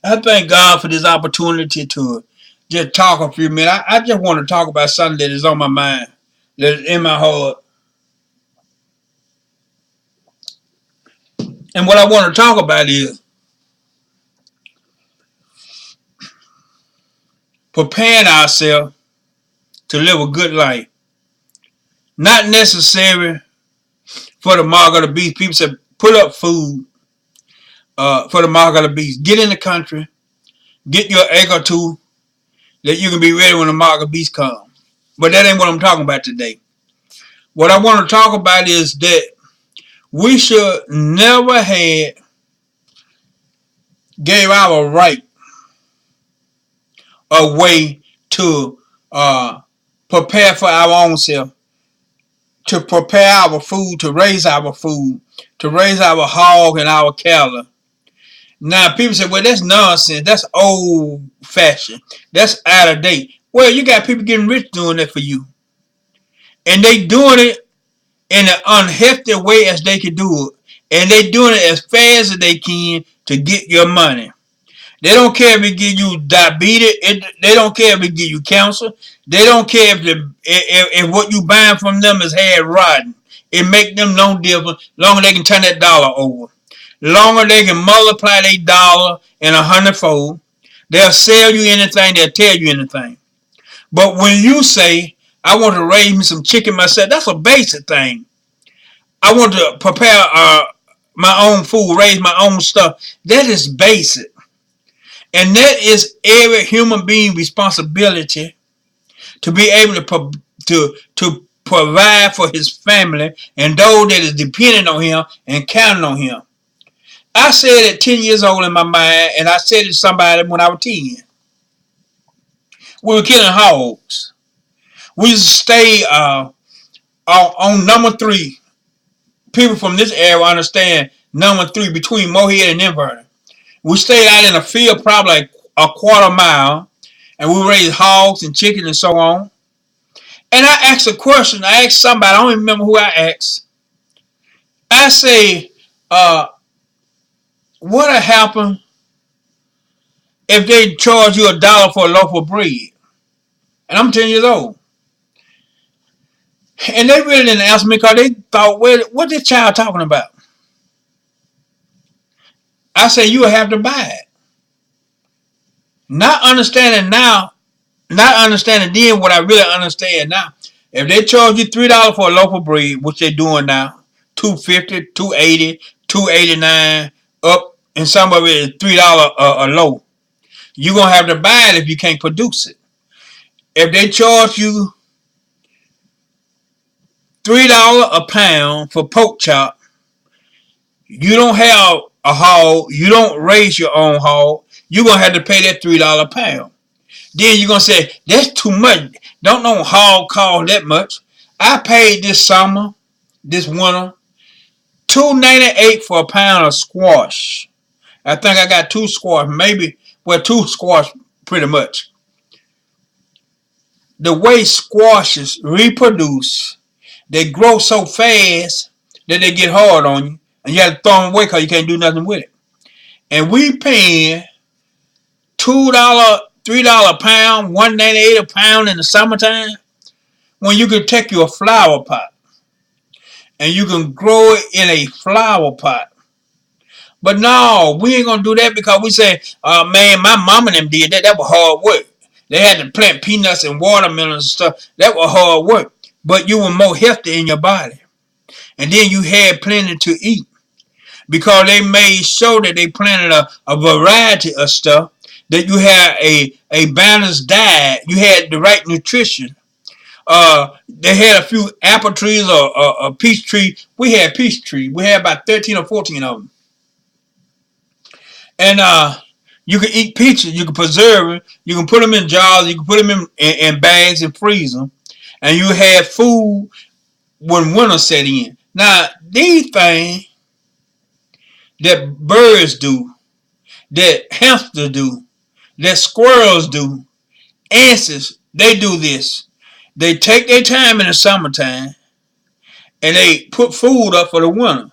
I thank God for this opportunity to just talk a few minutes. I just want to talk about something that is on my mind, that is in my heart. And what I want to talk about is preparing ourselves to live a good life. Not necessary for the mark of the beast. People say put up food for the mark of the beast. Get in the country, get your acre or two that you can be ready when the mark of the beast comes. But that ain't what I'm talking about today. What I want to talk about is that we should never have gave our right away to prepare for our own self, to prepare our food, to raise our food, to raise our hog and our cattle. Now people say, well, that's nonsense. That's old fashioned. That's out of date. Well, you got people getting rich doing that for you. And they doing it in an unhealthy way as they can do it. And they doing it as fast as they can to get your money. They don't care if it give you diabetes. They don't care if it give you cancer. They don't care if what you buying from them is half rotten. It make them no difference. Longer they can turn that dollar over. Longer they can multiply their dollar in 100-fold. They'll sell you anything. They'll tell you anything. But when you say, I want to raise me some chicken myself, that's a basic thing. I want to prepare my own food, raise my own stuff. That is basic. And that is every human being responsibility to be able to provide for his family and those that is dependent on him and counting on him. I said at 10 years old in my mind, and I said it to somebody when I was 10. We were killing hogs. We used to stay on number 3. People from this area understand number 3 between Mohead and Inverter. We stayed out in a field probably like a quarter mile, and we raised hogs and chickens and so on. And I asked a question. I asked somebody, I don't even remember who I asked. I say, what would happen if they charge you $1 for a loaf of bread? And I'm 10 years old. And they really didn't answer me because they thought, well, what this child talking about? I said, you will have to buy it. Not understanding now, not understanding then what I really understand now. If they charge you $3 for a loaf of bread, which they're doing now, $2.50, $2.80, $2.89, up, and some of it is $3 a loaf, you're going to have to buy it if you can't produce it. If they charge you $3 a pound for pork chop, you don't have a hog, you don't raise your own hog, you're going to have to pay that $3 a pound. Then you're going to say, that's too much. Don't no hog cost that much. I paid this summer, this winter, $2.98 for a pound of squash. I think I got 2 squash, maybe, well, 2 squash pretty much. The way squashes reproduce, they grow so fast that they get hard on you, and you have to throw them away because you can't do nothing with it. And we paying $2, $3 a pound, $1.98 a pound in the summertime, when you can take your flower pot and you can grow it in a flower pot. But no, we ain't gonna do that because we say, man, my mama and them did that. That was hard work. They had to plant peanuts and watermelons and stuff. That was hard work. But you were more healthy in your body. And then you had plenty to eat. Because they made sure that they planted a variety of stuff, that you had a balanced diet. You had the right nutrition. They had a few apple trees or peach trees. We had peach trees. We had about 13 or 14 of them. And you can eat peaches. You can preserve them. You can put them in jars. You can put them in bags and freeze them. And you have food when winter set in. Now, these things that birds do, that hamsters do, that squirrels do, ants, they do this. They take their time in the summertime and they put food up for the winter.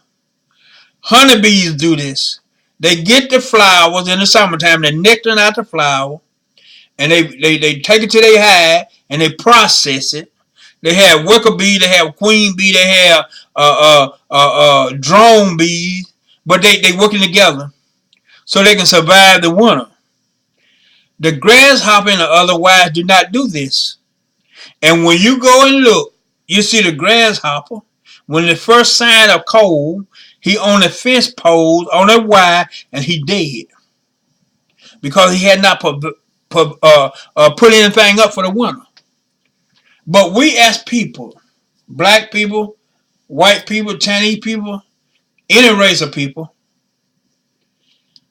Honeybees do this. They get the flowers in the summertime, they nectar out the flower, and they take it to their hive and they process it. They have worker bees, they have queen bee, they have drone bees, but they working together so they can survive the winter. The grasshopper and the other wise do not do this. And when you go and look, you see the grasshopper. When the first sign of cold, he on the fence poles on a wire and he dead because he had not put anything up for the winter. But we as people, black people, white people, Chinese people, any race of people,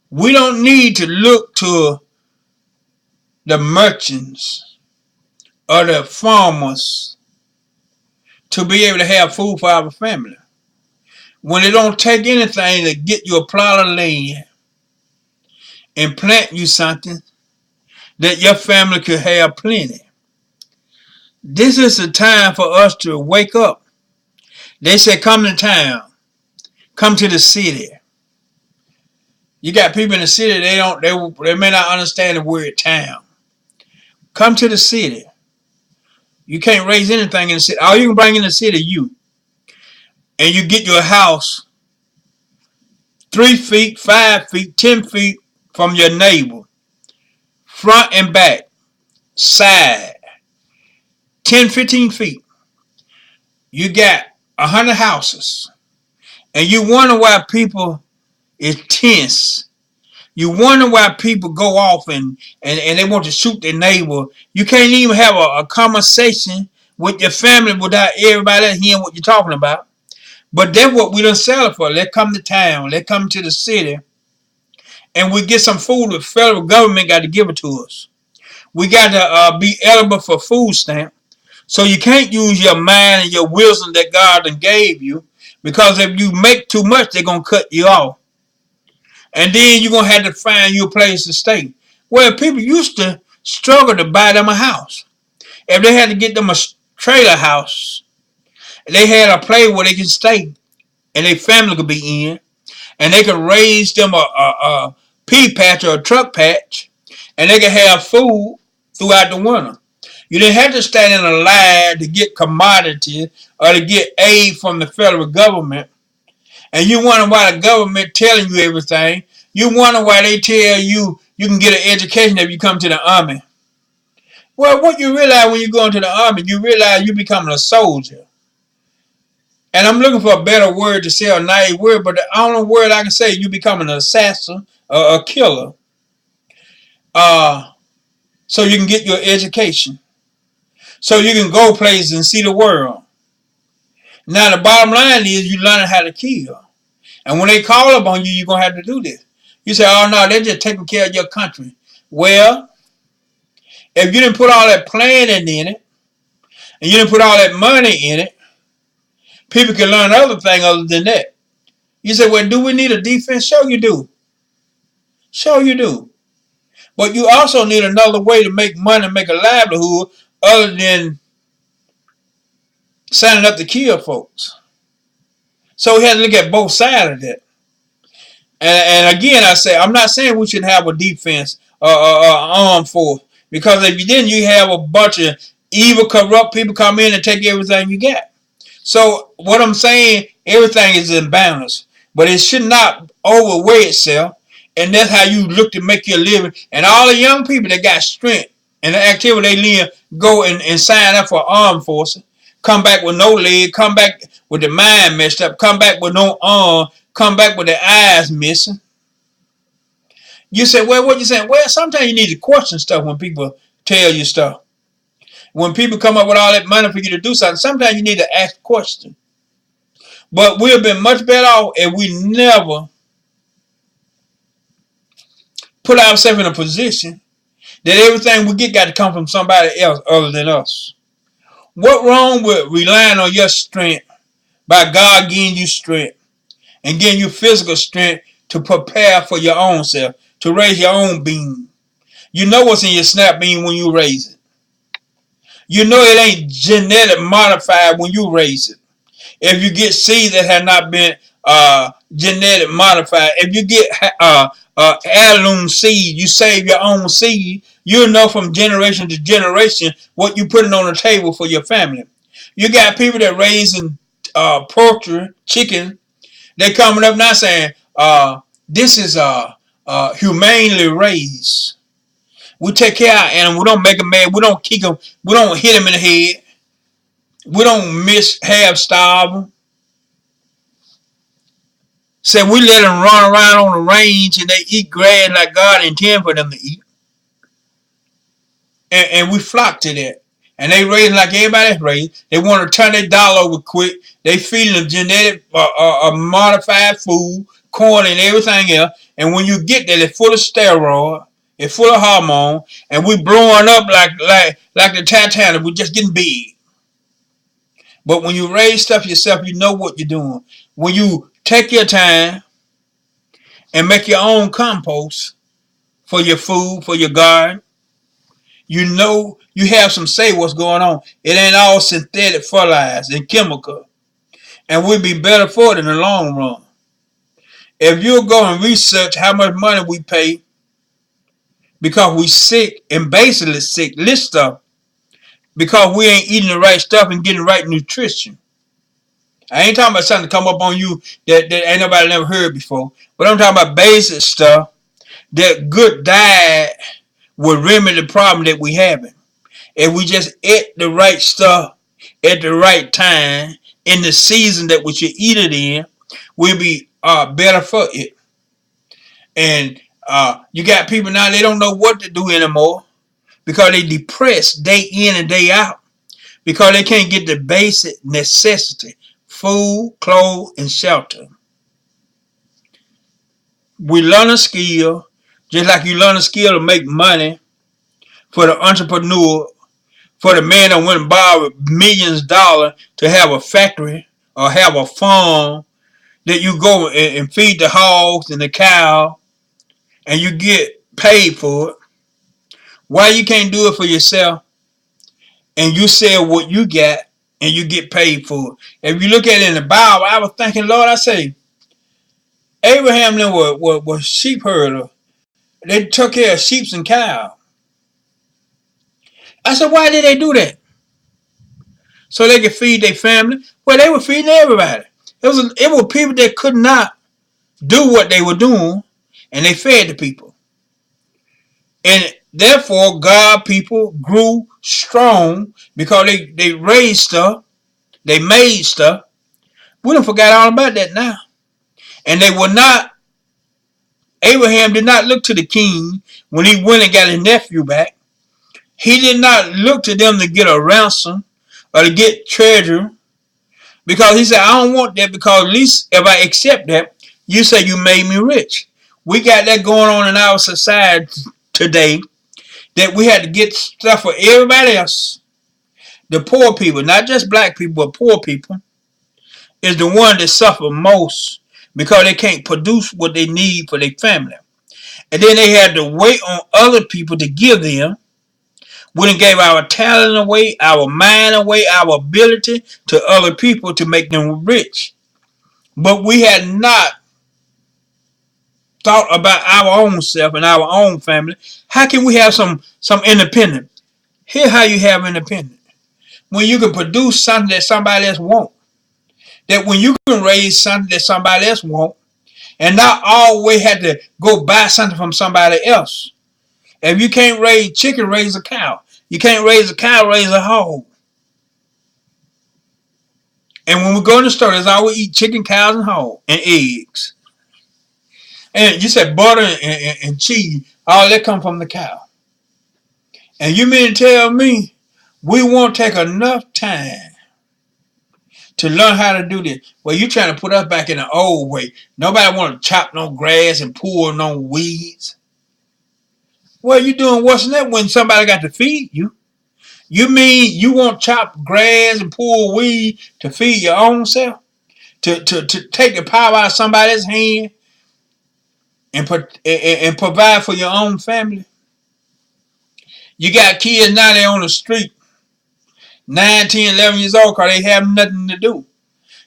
we don't need to look to the merchants or the farmers to be able to have food for our family. When it don't take anything to get you a plot of land and plant you something that your family could have plenty. This is the time for us to wake up. They say come to town, come to the city. You got people in the city, they may not understand the word town. Come to the city. You can't raise anything in the city. All you can bring in the city, you. And you get your house 3 feet, 5 feet, 10 feet from your neighbor. Front and back. Side. 10, 15 feet. You got 100 houses. And you wonder why people is tense. You wonder why people go off and they want to shoot their neighbor. You can't even have a conversation with your family without everybody else hearing what you're talking about. But that's what we done sell it for. Let's come to town. Let's come to the city. And we get some food the federal government got to give it to us. We got to be eligible for food stamp. So you can't use your mind and your wisdom that God done gave you. Because if you make too much, they're going to cut you off. And then you're going to have to find you a place to stay. Well, people used to struggle to buy them a house. If they had to get them a trailer house, they had a place where they can stay. And their family could be in. And they could raise them a pea patch or a truck patch. And they could have food throughout the winter. You didn't have to stand in a line to get commodities or to get aid from the federal government. And you wonder why the government telling you everything. You wonder why they tell you you can get an education if you come to the army. Well, what you realize when you go into the army, you realize you're becoming a soldier. And I'm looking for a better word to say, a nice word, but the only word I can say, you becoming an assassin or a killer. So you can get your education. So you can go places and see the world. Now, the bottom line is you learn how to kill. And when they call upon you, you're going to have to do this. You say, oh, no, they're just taking care of your country. Well, if you didn't put all that planning in it, and you didn't put all that money in it, people can learn other things other than that. You say, well, do we need a defense? Sure you do. Sure you do. But you also need another way to make money, make a livelihood, other than signing up to kill folks. So we have to look at both sides of that. And again, I say, I'm not saying we should have a defense armed force. Because if you didn't, you have a bunch of evil, corrupt people come in and take everything you got. So what I'm saying, everything is in balance. But it should not overweigh itself. And that's how you look to make your living. And all the young people that got strength and the activity they live, go and sign up for armed forces. Come back with no leg, come back with the mind messed up, come back with no arm, come back with the eyes missing. You say, well, what you saying? Well, sometimes you need to question stuff when people tell you stuff. When people come up with all that money for you to do something, sometimes you need to ask a question. But we've been much better off if we never put ourselves in a position that everything we get got to come from somebody else other than us. What wrong with relying on your strength by God giving you strength and giving you physical strength to prepare for your own self, to raise your own being? You know what's in your snap bean when you raise it. You know it ain't genetic modified when you raise it. If you get seeds that have not been genetic modified. If you get heirloom seed, you save your own seed. You'll know from generation to generation what you're putting on the table for your family. You got people that raising poultry, chicken. They coming up now saying, this is humanely raised. We take care of our animals. We don't make them mad. We don't kick them. We don't hit them in the head. We don't half starve them. Say we let them run around on the range and they eat grass like God intended for them to eat. And we flock to that. And they raise like everybody else raised. They want to turn their dollar over quick. They feeding them genetic modified food, corn and everything else. And when you get there, it's full of steroid, it's full of hormone, and we blowing up like the Titanic. We're just getting big. But when you raise stuff yourself, you know what you're doing. When you take your time and make your own compost for your food, for your garden, you know you have some say what's going on. It ain't all synthetic fertilizer and chemical. And we'll be better for it in the long run. If you go and research how much money we pay because we sick and basically sick, this stuff, because we ain't eating the right stuff and getting the right nutrition. I ain't talking about something to come up on you that ain't nobody never heard before. But I'm talking about basic stuff that good diet will remedy the problem that we having. If we just ate the right stuff at the right time in the season that we should eat it in, we'll be better for it. And you got people now, they don't know what to do anymore because they depressed day in and day out because they can't get the basic necessity: food, clothes, and shelter. We learn a skill, just like you learn a skill to make money for the entrepreneur, for the man that went and borrowed millions of dollars to have a factory or have a farm that you go and feed the hogs and the cow and you get paid for it. Why you can't do it for yourself and you sell what you got and you get paid for it? If you look at it in the Bible, I was thinking, Lord, I say, Abraham then was sheep herder. They took care of sheep and cows. I said, why did they do that? So they could feed their family? Well, they were feeding everybody. It was people that could not do what they were doing, and they fed the people. And therefore, God people grew strong because they raised stuff, they made stuff. We done forgot all about that now. And they were not, Abraham did not look to the king when he went and got his nephew back. He did not look to them to get a ransom or to get treasure, because he said, I don't want that, because at least if I accept that, you say you made me rich. We got that going on in our society today, that we had to get stuff for everybody else. The poor people, not just black people, but poor people, is the one that suffer most because they can't produce what they need for their family. And then they had to wait on other people to give them. We done gave our talent away, our mind away, our ability to other people to make them rich. But we had not thought about our own self and our own family. How can we have some independence? Here's how you have independence. When you can produce something that somebody else wants. That when you can raise something that somebody else wants, and not always have to go buy something from somebody else. If you can't raise chicken, raise a cow. You can't raise a cow, raise a hog. And when we go in the store, there's always eat chicken, cows, and hog, and eggs. And you said butter and cheese, all that come from the cow. And you mean to tell me we won't take enough time to learn how to do this? Well, you're trying to put us back in the old way. Nobody want to chop no grass and pull no weeds. Well, you doing worse than that when somebody got to feed you. You mean you want to chop grass and pull weed to feed your own self? To take the power out of somebody else's hand and provide for your own family? You got kids now, they on the street, 9, 10, 11 years old because they have nothing to do.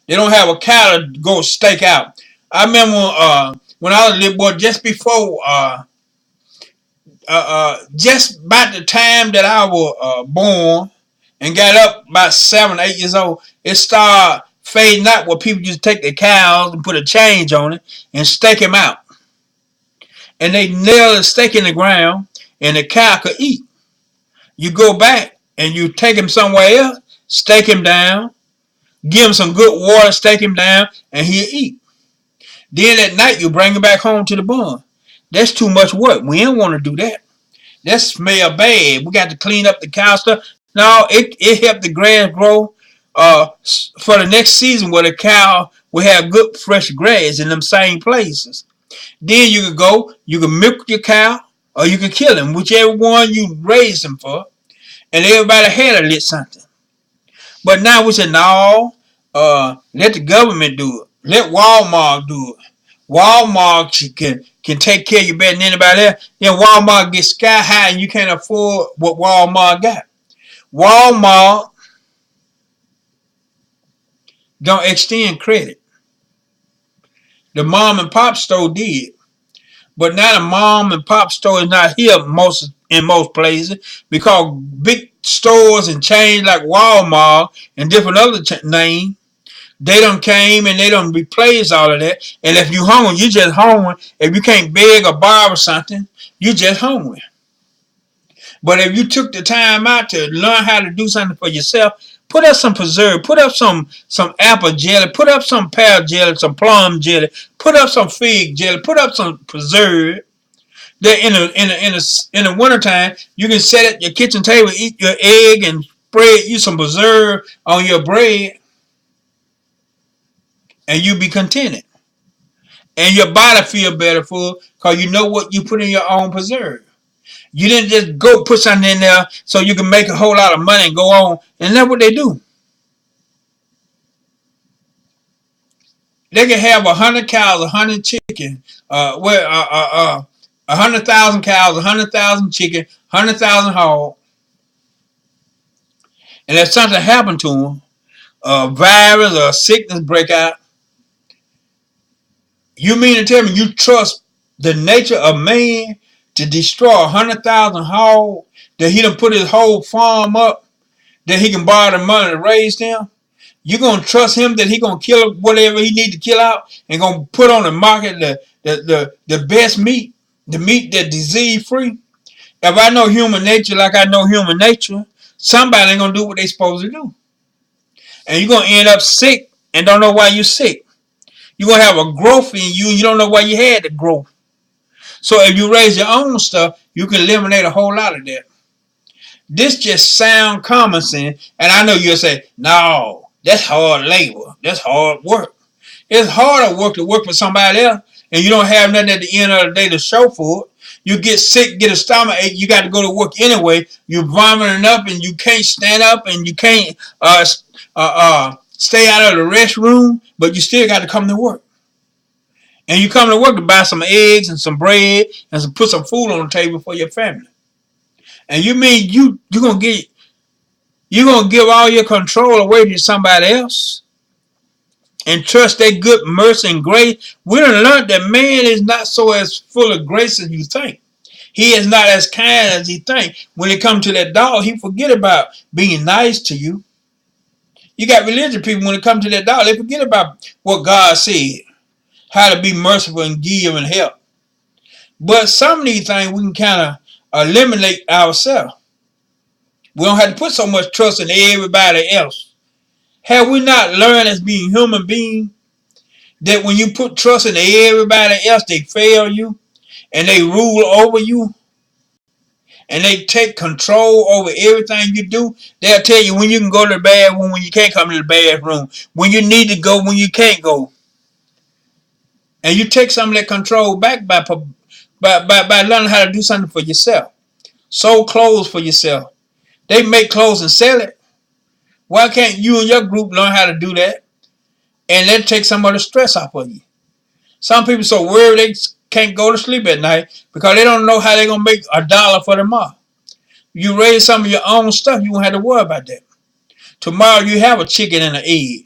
They don't have a cow to go stake out. I remember when I was a little boy, just before just about the time that I was born and got up about 7, 8 years old, it started fading out where people just take their cows and put a change on it and stake them out. And they nail the stake in the ground and the cow could eat. You go back and you take him somewhere else, stake him down, give him some good water, stake him down, and he'll eat. Then at night you bring him back home to the barn. That's too much work. We don't want to do that. That smell bad. We got to clean up the cow stuff. No, it helped the grass grow for the next season where the cow will have good fresh grass in them same places. Then you could go, you can milk your cow, or you can kill him, whichever one you raised him for. And everybody had a little something. But now we said, no, let the government do it. Let Walmart do it. Walmart can take care of you better than anybody else. Then Walmart gets sky high and you can't afford what Walmart got. Walmart don't extend credit. The mom and pop store did. But now the mom and pop store is not here in most places because big stores and chains like Walmart and different other names, they done came and they done replaced all of that. And if you hungry, you just hungry. If you can't beg or borrow something, you just hungry. But if you took the time out to learn how to do something for yourself, put up some preserve, put up some apple jelly, put up some pear jelly, some plum jelly, put up some fig jelly, put up some preserve. That in the wintertime, you can set at your kitchen table, eat your egg, and spread you some preserve on your bread, and you be contented. And your body feel better for because you know what you put in your own preserve. You didn't just go put something in there so you can make a whole lot of money and go on. And that's what they do. They can have 100 cows, 100 chicken, 100,000 cows, 100,000 chicken, 100,000 hogs. And if something happened to them, a virus or a sickness break out, you mean to tell me you trust the nature of man to destroy 100,000 hogs, that he done put his whole farm up, that he can borrow the money to raise them? You gonna trust him that he gonna kill whatever he need to kill out and gonna put on the market the best meat, the meat that's disease free? If I know human nature like I know human nature, somebody ain't gonna do what they supposed to do. And you're gonna end up sick and don't know why you're sick. You're gonna have a growth in you and you don't know why you had the growth. So if you raise your own stuff, you can eliminate a whole lot of that. This just sound common sense, and I know you'll say, no, that's hard labor. That's hard work. It's harder work to work for somebody else, and you don't have nothing at the end of the day to show for it. You get sick, get a stomach ache, you got to go to work anyway. You're vomiting up, and you can't stand up, and you can't stay out of the restroom, but you still got to come to work. And you come to work to buy some eggs and some bread and put some food on the table for your family. And you mean you're gonna give all your control away to somebody else and trust their good mercy and grace? We done learned that man is not so as full of grace as you think. He is not as kind as he think. When it comes to that dog, he forget about being nice to you. You got religious people, when it comes to that dog, they forget about what God said, how to be merciful and give and help. But some of these things we can kind of eliminate ourselves. We don't have to put so much trust in everybody else. Have we not learned as being human beings that when you put trust in everybody else, they fail you and they rule over you and they take control over everything you do? They'll tell you when you can go to the bathroom, when you can't come to the bathroom, when you need to go, when you can't go. And you take some of that control back by learning how to do something for yourself. Sew clothes for yourself. They make clothes and sell it. Why can't you and your group learn how to do that? And then take some of the stress off of you. Some people so worried they can't go to sleep at night because they don't know how they're going to make $1 for tomorrow. You raise some of your own stuff, you won't have to worry about that. Tomorrow you have a chicken and an egg.